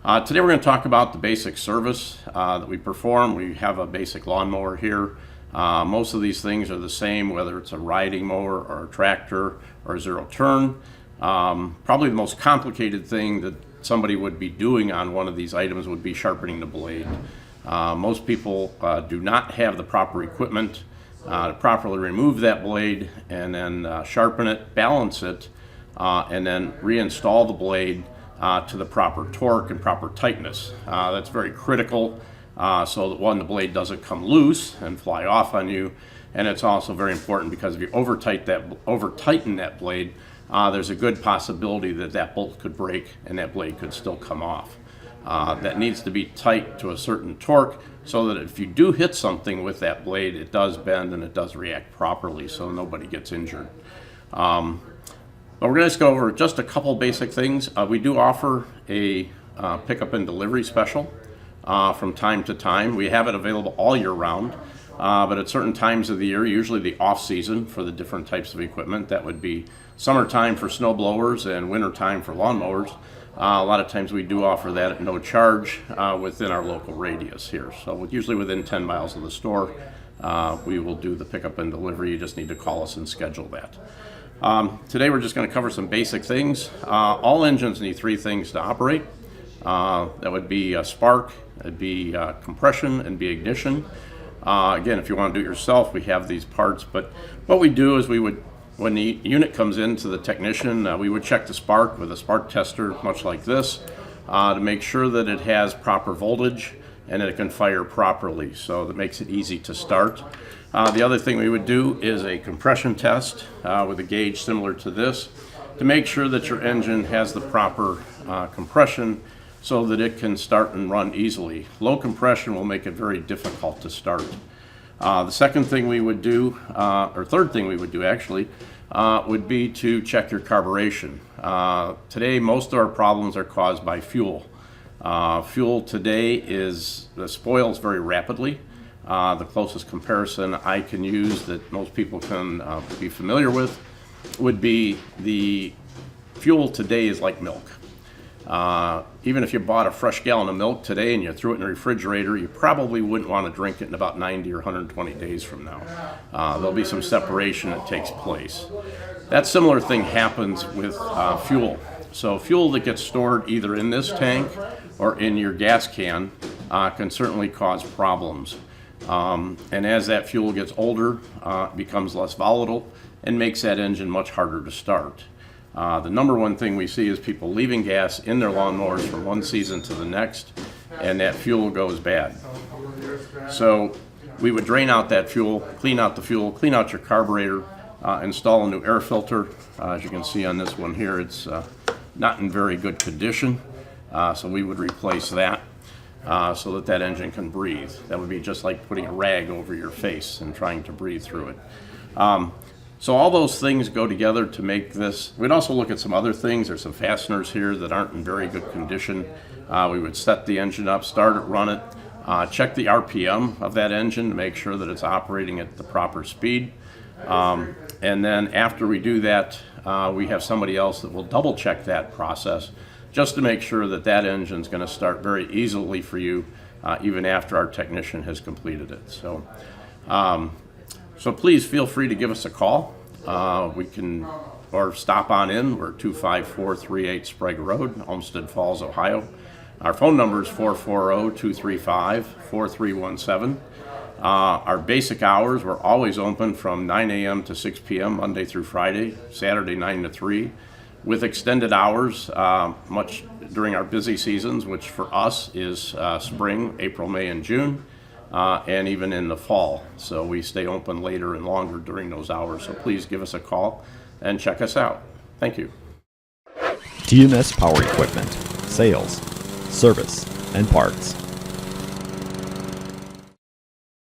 Today we're going to talk about the basic service that we perform. We have a basic lawnmower here. Most of these things are the same, whether it's a riding mower or a tractor or a zero turn. Probably the most complicated thing that somebody would be doing on one of these items would be sharpening the blade. Most people do not have the proper equipment to properly remove that blade and then sharpen it, balance it, and then reinstall the blade to the proper torque and proper tightness. That's very critical so that, one, the blade doesn't come loose and fly off on you, and it's also very important because if you over-tighten that blade, there's a good possibility that that bolt could break and that blade could still come off. That needs to be tight to a certain torque so that if you do hit something with that blade, it does bend and it does react properly so nobody gets injured. But we're going to just go over just a couple basic things. We do offer a pickup and delivery special from time to time. We have it available all year round, but at certain times of the year, usually the off season for the different types of equipment, that would be summertime for snow blowers and wintertime for lawnmowers. A lot of times we do offer that at no charge within our local radius here. So usually within 10 miles of the store, we will do the pickup and delivery. You just need to call us and schedule that. Today we're just going to cover some basic things. All engines need three things to operate. That would be a spark, it'd be compression, and be ignition. Again, if you want to do it yourself, we have these parts, but what we do is when the unit comes into the technician, we would check the spark with a spark tester, much like this, to make sure that it has proper voltage and that it can fire properly, so that makes it easy to start. The other thing we would do is a compression test with a gauge similar to this to make sure that your engine has the proper compression so that it can start and run easily. Low compression will make it very difficult to start. The second thing we would do, or third thing we would do actually, would be to check your carburation. Today most of our problems are caused by fuel. Fuel today spoils very rapidly. The closest comparison I can use that most people can be familiar with would be the fuel today is like milk. Even if you bought a fresh gallon of milk today and you threw it in the refrigerator, you probably wouldn't want to drink it in about 90 or 120 days from now. There'll be some separation that takes place. That similar thing happens with fuel. So fuel that gets stored either in this tank or in your gas can can certainly cause problems. And as that fuel gets older, it becomes less volatile and makes that engine much harder to start. The number one thing we see is people leaving gas in their lawnmowers from one season to the next, and that fuel goes bad. So we would drain out that fuel, clean out the fuel, clean out your carburetor, install a new air filter. As you can see on this one here, it's not in very good condition, so we would replace that. So that engine can breathe. That would be just like putting a rag over your face and trying to breathe through it. So all those things go together to make this. We'd also look at some other things. There's some fasteners here that aren't in very good condition. We would set the engine up, start it, run it, check the RPM of that engine to make sure that it's operating at the proper speed. And then after we do that, we have somebody else that will double check that process just to make sure that that engine's going to start very easily for you even after our technician has completed it. So please feel free to give us a call. Or stop on in. We're 25438 Sprague Road, Olmsted Falls, Ohio. Our phone number is 440-235-4317. Our basic hours, we're always open from 9 a.m. to 6 p.m. Monday through Friday, Saturday 9 to 3. With extended hours, much during our busy seasons, which for us is spring, April, May, and June, and even in the fall. So we stay open later and longer during those hours. So please give us a call and check us out. Thank you. TMS Power Equipment, Sales, Service, and Parts.